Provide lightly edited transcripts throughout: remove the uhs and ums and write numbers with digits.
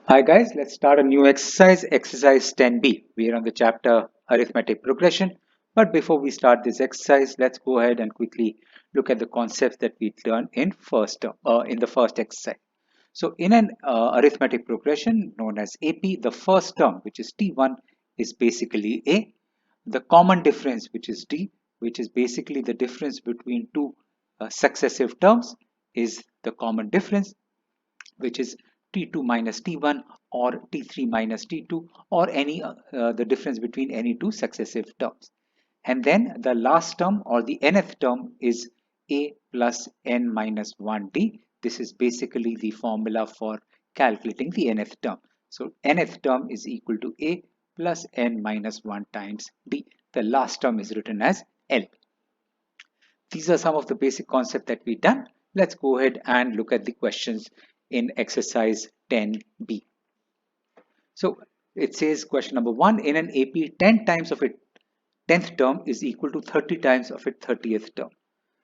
Hi guys, let's start a new exercise, exercise 10b. We are on the chapter Arithmetic Progression. But before we start this exercise, let's go ahead and quickly look at the concepts that we learned in the first exercise. So in an arithmetic progression known as AP, the first term, which is T1, is basically A. The common difference, which is D, which is basically the difference between two successive terms, is the common difference, which is T2 minus T1 or T3 minus T2 or the difference between any two successive terms. And then the last term or the nth term is A plus n minus 1D. This is basically the formula for calculating the nth term. So nth term is equal to A plus n minus 1 times D. The last term is written as L. These are some of the basic concepts that we've done. Let's go ahead and look at the questions in exercise 10b. So it says question number 1, in an AP 10 times of its 10th term is equal to 30 times of its 30th term.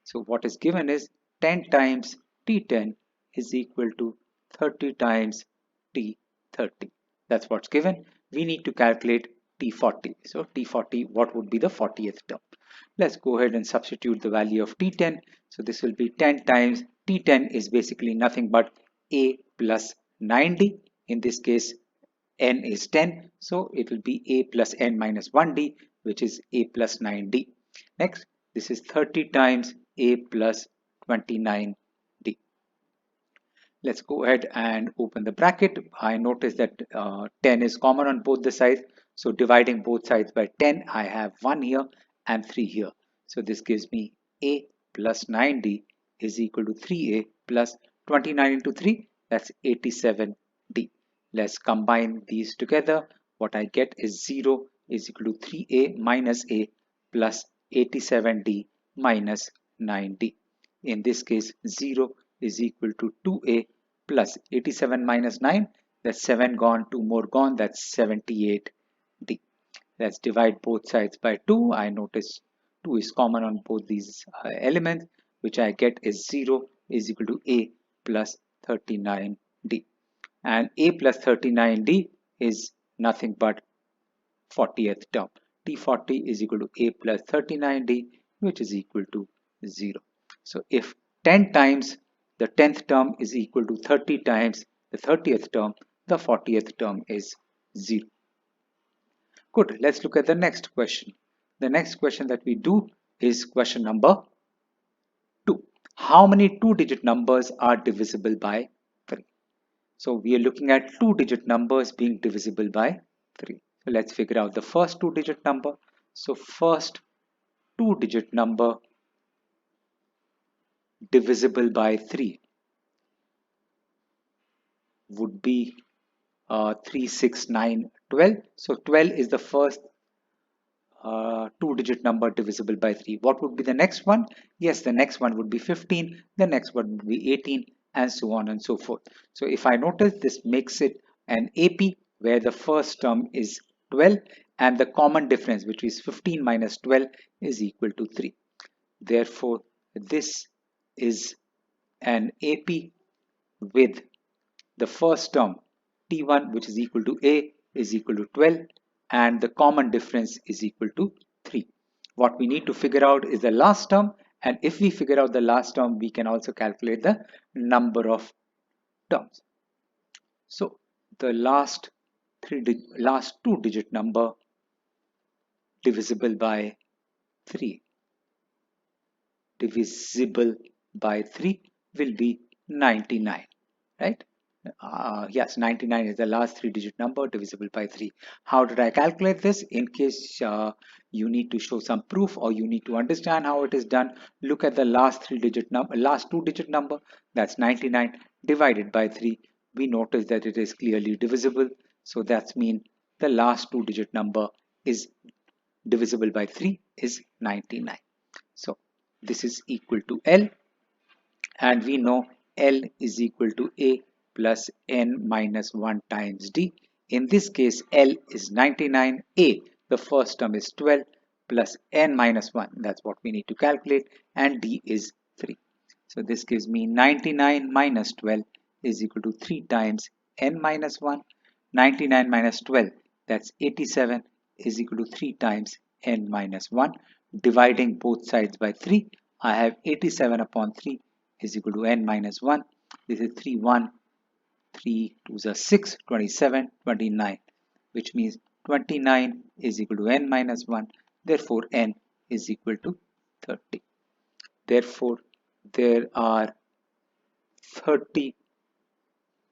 So what is given is 10 times T10 is equal to 30 times T30. That's what's given. We need to calculate T40. So T40, what would be the 40th term? Let's go ahead and substitute the value of T10. So this will be 10 times T10 is basically nothing but A plus 9D. In this case, n is 10. So it will be A plus n minus 1D, which is A plus 9D. Next, this is 30 times A plus 29D. Let's go ahead and open the bracket. I notice that 10 is common on both the sides. So dividing both sides by 10, I have 1 here and 3 here. So this gives me A plus 9D is equal to 3A plus 29 into 3, that's 87D. Let's combine these together. What I get is 0 is equal to 3A minus A plus 87D minus 9D. In this case, 0 is equal to 2A plus 87 minus 9. That's 7 gone, 2 more gone. That's 78D. Let's divide both sides by 2. I notice 2 is common on both these elements, which I get is 0 is equal to A plus 39D. And A plus 39D is nothing but 40th term. T40 is equal to A plus 39D, which is equal to 0. So if 10 times the 10th term is equal to 30 times the 30th term, the 40th term is 0. Good. Let's look at the next question. The next question that we do is question number 2. How many two-digit numbers are divisible by 3? So we are looking at two-digit numbers being divisible by 3. So let's figure out the first two-digit number. So first two-digit number divisible by 3 would be 3, 6, 9, 12. So 12 is the first two-digit number divisible by 3. What would be the next one? Yes, the next one would be 15. The next one would be 18 and so on and so forth. So if I notice, this makes it an AP where the first term is 12 and the common difference, which is 15 minus 12, is equal to 3. Therefore, this is an AP with the first term T1, which is equal to A, is equal to 12 and the common difference is equal to 3. What we need to figure out is the last term, and if we figure out the last term, we can also calculate the number of terms. So the last two-digit number divisible by 3 will be 99, right? Yes, 99 is the last three-digit number divisible by 3. How did I calculate this? In case you need to show some proof or you need to understand how it is done, look at the last two-digit number, that's 99 divided by 3. We notice that it is clearly divisible. So that means the last two-digit number is divisible by 3 is 99. So this is equal to L, and we know L is equal to A plus n minus 1 times D. In this case, L is 99, A, the first term is 12 plus n minus 1. That's what we need to calculate, and D is 3. So this gives me 99 minus 12 is equal to 3 times n minus 1. 99 minus 12, that's 87, is equal to 3 times n minus 1. Dividing both sides by 3, I have 87 upon 3 is equal to n minus 1. This is 3, 1, 3, 2 is 6, 27, 29, which means 29 is equal to n minus 1. Therefore, n is equal to 30. Therefore, there are 30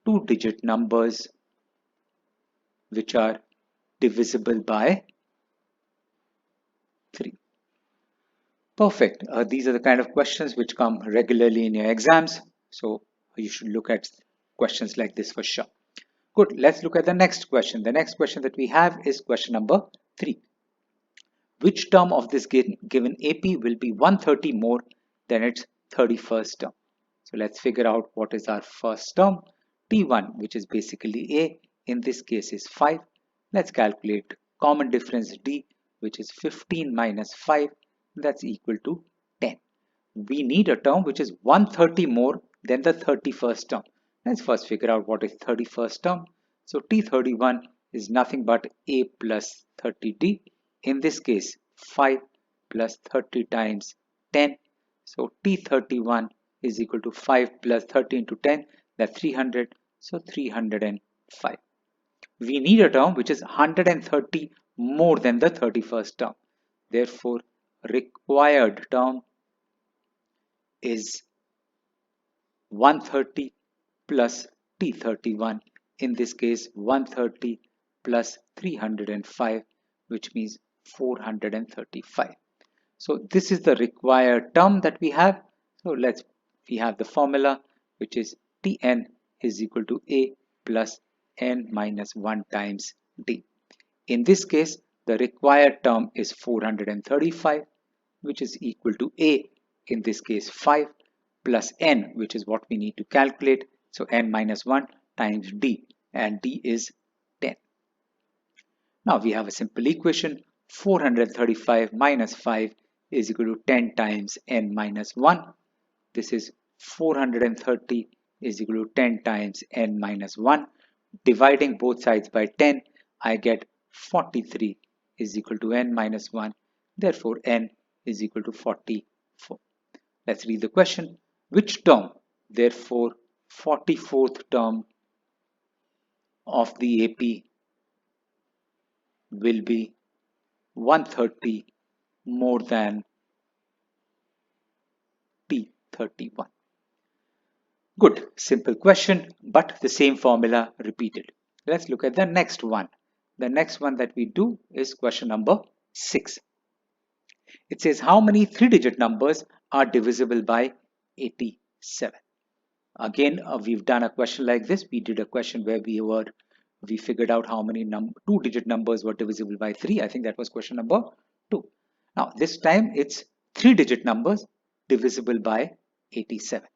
two-digit numbers which are divisible by 3. Perfect. These are the kind of questions which come regularly in your exams. So you should look at questions like this for sure. Good. Let's look at the next question. The next question that we have is question number 3. Which term of this given AP will be 130 more than its 31st term? So let's figure out what is our first term. T1, which is basically A, in this case is 5. Let's calculate common difference D, which is 15 minus 5. That's equal to 10. We need a term which is 130 more than the 31st term. Let's first figure out what is 31st term. So T31 is nothing but A plus 30D. In this case, 5 plus 30 times 10. So T31 is equal to 5 plus 30 into 10, that's 300. So 305. We need a term which is 130 more than the 31st term. Therefore, required term is 130 plus T31. In this case, 130 plus 305, which means 435. So this is the required term that we have. So we have the formula, which is Tn is equal to A plus n minus 1 times D. In this case, the required term is 435, which is equal to A, in this case 5, plus n, which is what we need to calculate. So n minus 1 times D, and D is 10. Now we have a simple equation. 435 minus 5 is equal to 10 times n minus 1. This is 430 is equal to 10 times n minus 1. Dividing both sides by 10, I get 43 is equal to n minus 1. Therefore, n is equal to 44. Let's read the question. Which term, therefore, 44th term of the AP will be 130 more than T31? Good, simple question, but the same formula repeated. Let's look at the next one. The next one that we do is question number 6. It says how many 3-digit numbers are divisible by 87? Again, we've done a question like this. We did a question where we figured out how many 2-digit numbers were divisible by 3. I think that was question number 2. Now this time it's 3-digit numbers divisible by 87.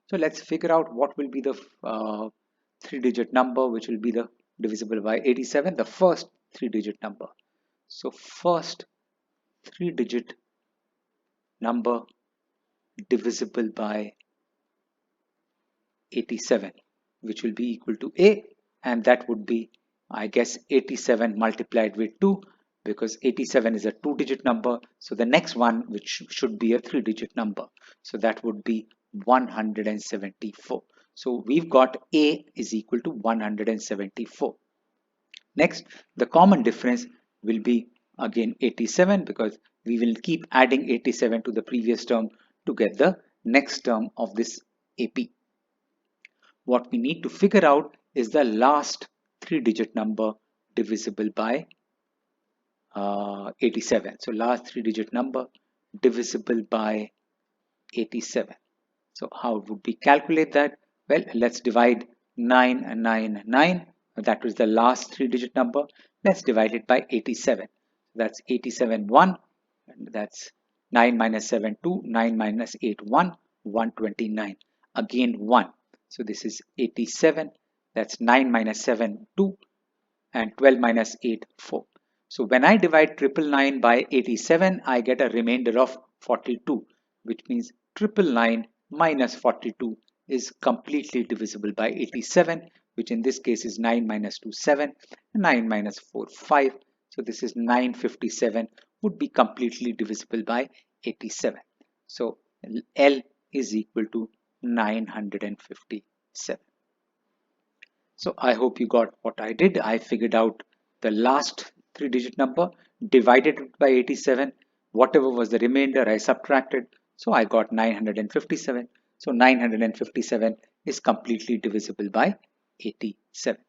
So let's figure out what will be the 3-digit number which will be the divisible by 87, the first 3-digit number. So first 3-digit number divisible by 87, which will be equal to A, and that would be, I guess, 87 multiplied with 2, because 87 is a 2-digit number. So the next one, which should be a 3-digit number, so that would be 174. So we've got A is equal to 174. Next, the common difference will be again 87, because we will keep adding 87 to the previous term to get the next term of this AP. What we need to figure out is the last 3-digit number divisible by 87. So last 3-digit number divisible by 87. So how would we calculate that? Well, let's divide 999. That was the last 3-digit number. Let's divide it by 87. That's 87 1, and that's 9 minus 7 2, 9 minus 8 1, 129. Again 1. So this is 87. That's 9 minus 7 2, and 12 minus 8 4. So when I divide 999 by 87, I get a remainder of 42, which means 999 minus 42 is completely divisible by 87, which in this case is 9 minus 2, 7, 9 minus 4, 5. So this is 957 would be completely divisible by 87. So L is equal to 957. So I hope you got what I did. I figured out the last 3-digit number, divided it by 87. Whatever was the remainder, I subtracted. So I got 957. So 957 is completely divisible by 87.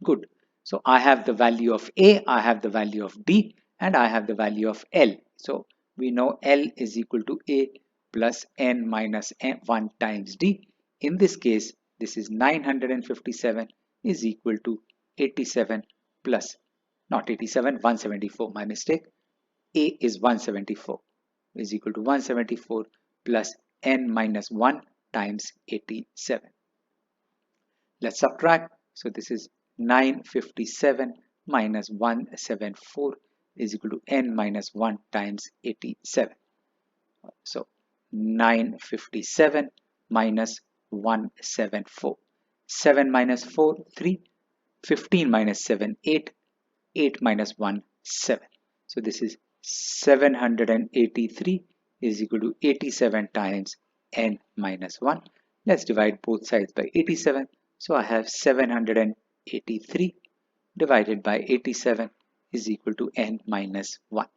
Good. So I have the value of A, I have the value of D, and I have the value of L. So we know L is equal to A plus N minus 1 times D. In this case, this is 957 is equal to 87 plus, not 87, 174, my mistake. A is 174 is equal to 174 plus N minus 1 times 87. Let's subtract. So this is 957 minus 174 is equal to N minus 1 times 87. So 957 minus 174. 7 minus 4, 3. 15 minus 7, 8. 8 minus 1, 7. So this is 783 is equal to 87 times N minus 1. Let's divide both sides by 87. So I have 783 divided by 87 is equal to N minus 1.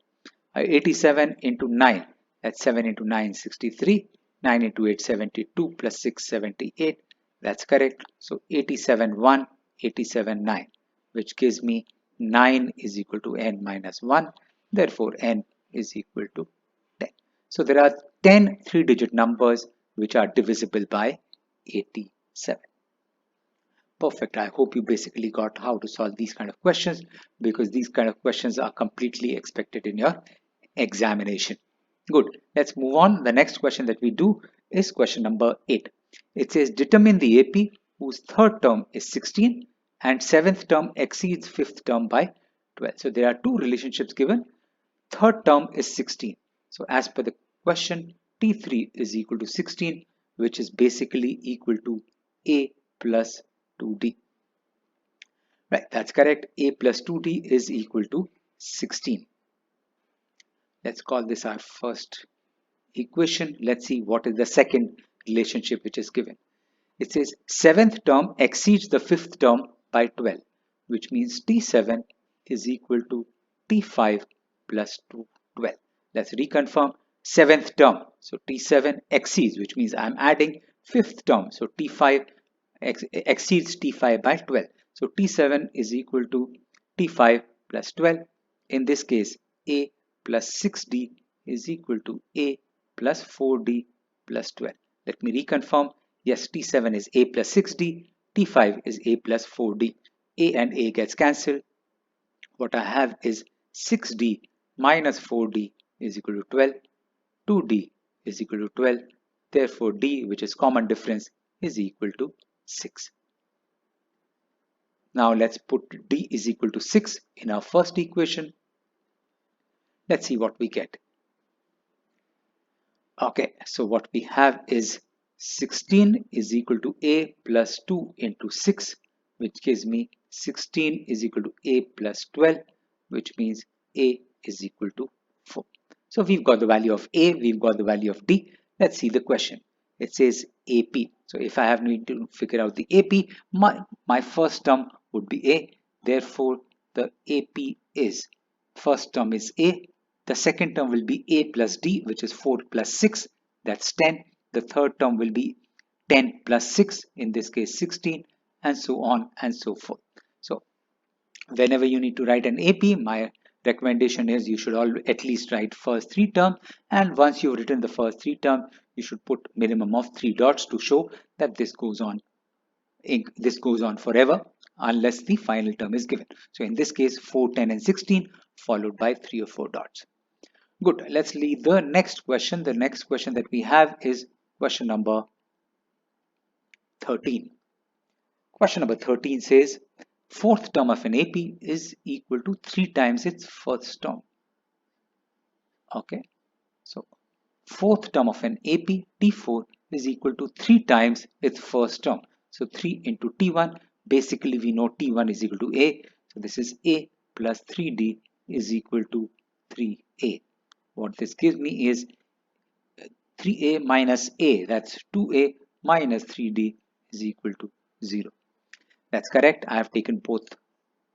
87 into 9, that's 7 into 9, 63. 9 into 8, 72 plus 6, 78. That's correct. So 87, 1, 87, 9, which gives me 9 is equal to N minus 1. Therefore, N is equal to 10. So there are 10 3-digit numbers which are divisible by 87. Perfect. I hope you basically got how to solve these kind of questions, because these kind of questions are completely expected in your examination. Good. Let's move on. The next question that we do is question number 8. It says determine the AP whose third term is 16 and seventh term exceeds fifth term by 12. So there are two relationships given. Third term is 16. So as per the question, T3 is equal to 16, which is basically equal to A plus 2D. Right, that's correct. A plus 2D is equal to 16. Let's call this our first equation. Let's see what is the second relationship which is given. It says seventh term exceeds the fifth term by 12, which means T7 is equal to T5 plus 12. Let's reconfirm seventh term. So T7 exceeds, which means I'm adding fifth term. So T5 exceeds T5 by 12. So T7 is equal to T5 plus 12. In this case, A plus 6D is equal to A plus 4D plus 12. Let me reconfirm. Yes, T7 is A plus 6D, T5 is A plus 4D. A and A gets cancelled. What I have is 6D minus 4D is equal to 12. 2D is equal to 12. Therefore, D, which is common difference, is equal to 6. Now let's put D is equal to 6 in our first equation. Let's see what we get. Okay, so what we have is 16 is equal to A plus 2 into 6, which gives me 16 is equal to A plus 12, which means A is equal to 4. So we've got the value of A, we've got the value of D. Let's see the question. It says AP. So if I have need to figure out the AP, my first term would be A. Therefore, the AP is, first term is A. The second term will be A plus D, which is 4 plus 6. That's 10. The third term will be 10 plus 6, in this case 16, and so on and so forth. So whenever you need to write an AP, my recommendation is you should at least write first 3 terms, and once you've written the first 3 terms, you should put minimum of 3 dots to show that this goes on forever unless the final term is given. So in this case 4, 10 and 16 followed by 3 or 4 dots. Good. Let's leave the next question. The next question that we have is question number 13. Question number 13 says fourth term of an AP is equal to 3 times its first term. Okay. So fourth term of an AP T4 is equal to 3 times its first term. So 3 into T1, basically we know T1 is equal to A. So this is A plus 3D is equal to 3A. What this gives me is 3A minus A, that's 2A minus 3D is equal to 0. That's correct. I have taken both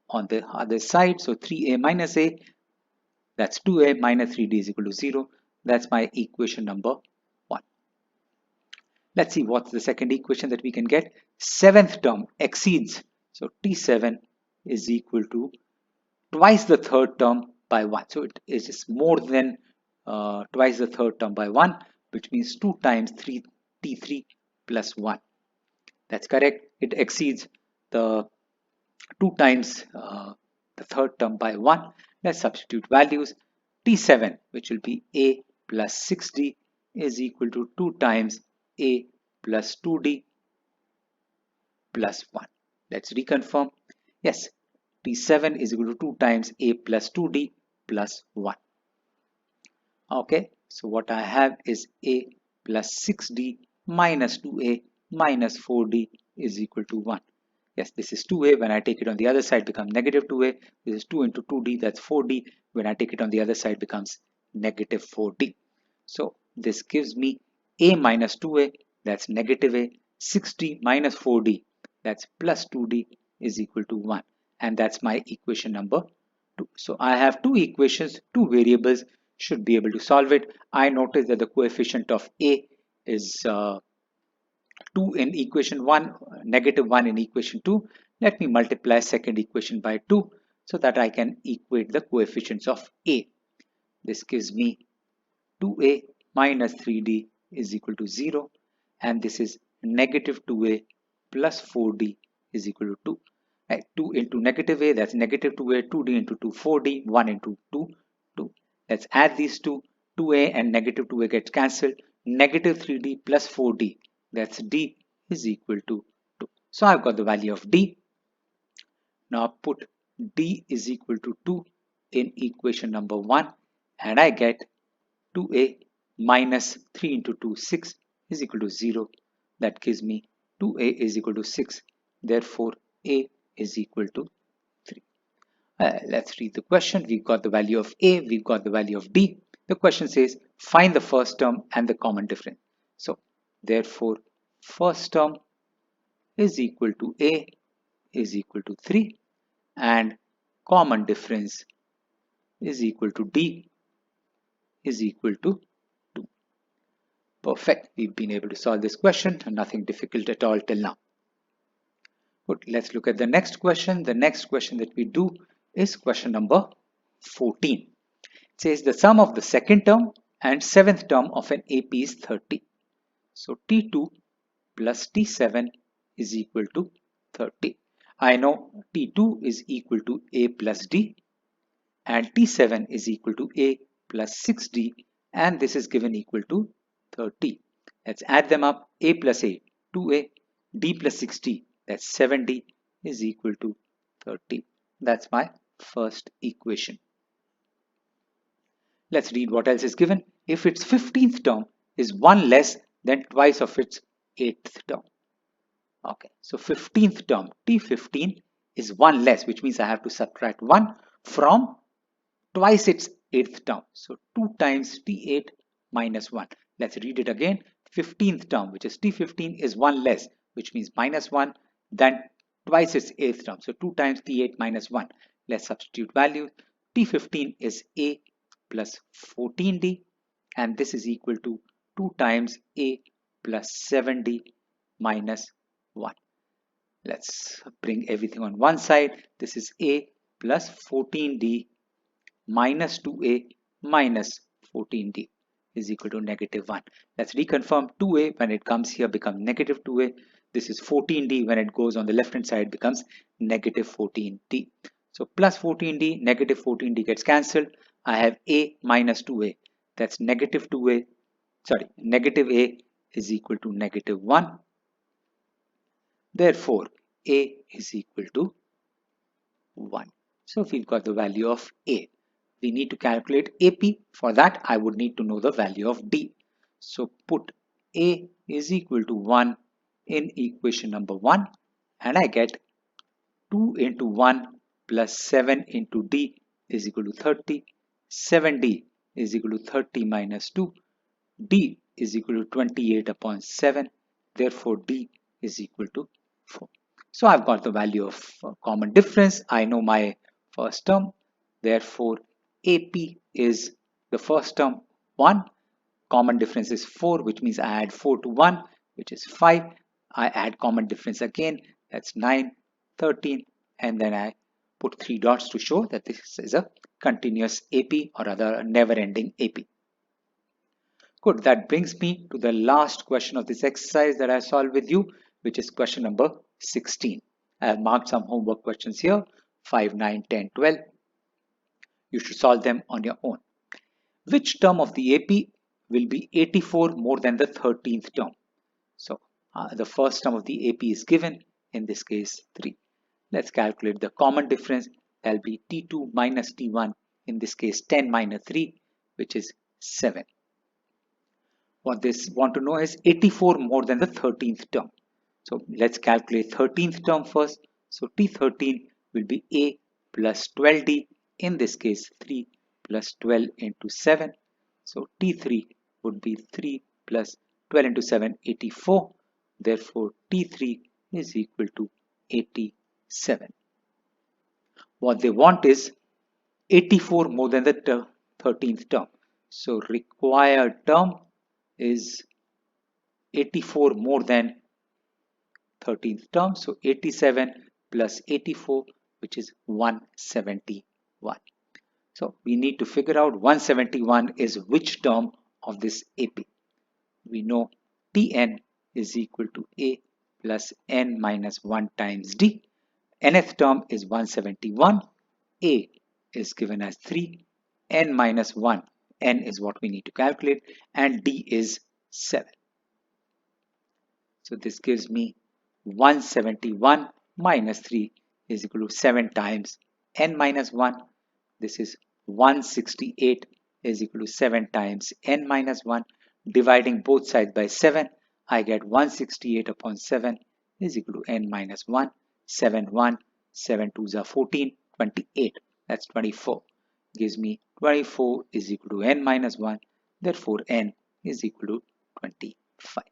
on the other side. So 3A minus A, that's 2A minus 3D is equal to 0. That's my equation number 1. Let's see what's the second equation that we can get. Seventh term exceeds. So T7 is equal to twice the third term by 1. So it is just more than twice the third term by 1, which means 2 times 3T3 plus 1. That's correct. It exceeds the 2 times the third term by 1. Let's substitute values. T7, which will be A plus 6D, is equal to 2 times A plus 2D plus 1. Let's reconfirm. Yes, T7 is equal to 2 times A plus 2D plus 1. Okay, so what I have is A plus 6D minus 2A minus 4D is equal to 1. Yes, this is 2A. When I take it on the other side, becomes negative 2A. This is 2 into 2D, that's 4D. When I take it on the other side, becomes negative 4D. So this gives me A minus 2A, that's negative A. 6D minus 4D, that's plus 2D is equal to 1. And that's my equation number 2. So I have two equations, two variables, should be able to solve it. I notice that the coefficient of A is 2 in equation 1, negative 1 in equation 2. Let me multiply second equation by 2 so that I can equate the coefficients of A. This gives me 2A minus 3D is equal to 0, and this is negative 2A plus 4D is equal to 2. Right, 2 into negative A, that's negative 2A, 2D into 2, 4D, 1 into 2, 2. Let's add these two. 2A and negative 2A gets cancelled. Negative 3D plus 4D, that's D is equal to 2. So I've got the value of D. Now put D is equal to 2 in equation number 1, and I get 2A minus 3 into 2, 6 is equal to 0. That gives me 2A is equal to 6. Therefore, A is equal to 3. Let's read the question. We've got the value of A, we've got the value of D. The question says, find the first term and the common difference. So, therefore, first term is equal to A is equal to 3, and common difference is equal to D is equal to 2. Perfect. We've been able to solve this question. Nothing difficult at all till now. Good. Let's look at the next question. The next question that we do is question number 14. It says the sum of the second term and seventh term of an AP is 30. So T2 plus T7 is equal to 30. I know T2 is equal to A plus D and T7 is equal to A plus 6D, and this is given equal to 30. Let's add them up. A plus A, 2A, D plus 6D, that's 7D is equal to 30. That's my first equation. Let's read what else is given. If its 15th term is 1 less than twice of its 8th term. Okay, so 15th term, T15 is 1 less, which means I have to subtract 1 from twice its 8th term. So 2 times T8 minus 1. Let's read it again. 15th term, which is T15, is 1 less, which means minus 1 than twice its 8th term. So 2 times T8 minus 1. Let's substitute values. T15 is A plus 14D, and this is equal to 2 times A plus 7D minus 1. Let's bring everything on one side. This is A plus 14D minus 2A minus 14D is equal to negative 1. Let's reconfirm. 2A when it comes here becomes negative 2A. This is 14D when it goes on the left hand side becomes negative 14D. So plus 14D, negative 14D gets cancelled. I have A minus 2A. That's negative 2A. Sorry, negative A is equal to negative 1. Therefore, A is equal to 1. So we've got the value of A. We need to calculate AP. For that, I would need to know the value of D. So put A is equal to 1 in equation number 1, and I get 2 into 1 plus 7 into D is equal to 30. 7D is equal to 30 minus 2. D is equal to 28 upon 7. Therefore, D is equal to 4. So I've got the value of common difference. I know my first term. Therefore, AP is the first term 1. Common difference is 4, which means I add 4 to 1, which is 5. I add common difference again, that's 9, 13, and then I put 3 dots to show that this is a continuous AP, or rather a never-ending AP. Good, that brings me to the last question of this exercise that I solved with you, which is question number 16. I have marked some homework questions here, 5, 9, 10, 12. You should solve them on your own. Which term of the AP will be 84 more than the 13th term? So the first term of the AP is given, in this case 3. Let's calculate the common difference. That will be T2 minus T1, in this case 10 minus 3, which is 7. What they want to know is 84 more than the 13th term. So let's calculate 13th term first. So T13 will be A plus 12D, in this case 3 plus 12 into 7. So T3 would be 3 plus 12 into 7, 84. Therefore, T3 is equal to 87. What they want is 84 more than the 13th term. So required term is 84 more than 13th term. So 87 plus 84, which is 171. So we need to figure out 171 is which term of this AP. We know Tn is equal to A plus n minus 1 times D. Nth term is 171. A is given as 3. N minus 1. N is what we need to calculate. And D is 7. So this gives me 171 minus 3 is equal to 7 times n minus 1. This is 168 is equal to 7 times n minus 1. Dividing both sides by 7, I get 168 upon 7 is equal to n minus 1. 7 1, 7 2s are 14, 28. That's 24. Gives me 24 is equal to n minus 1. Therefore, n is equal to 25.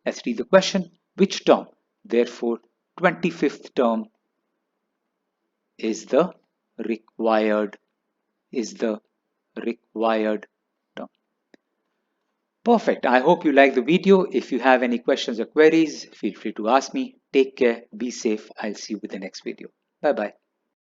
Let's read the question. Which term? Therefore, 25th term is the required term. Perfect. I hope you like the video. If you have any questions or queries, feel free to ask me. Take care. Be safe. I'll see you with the next video. Bye bye.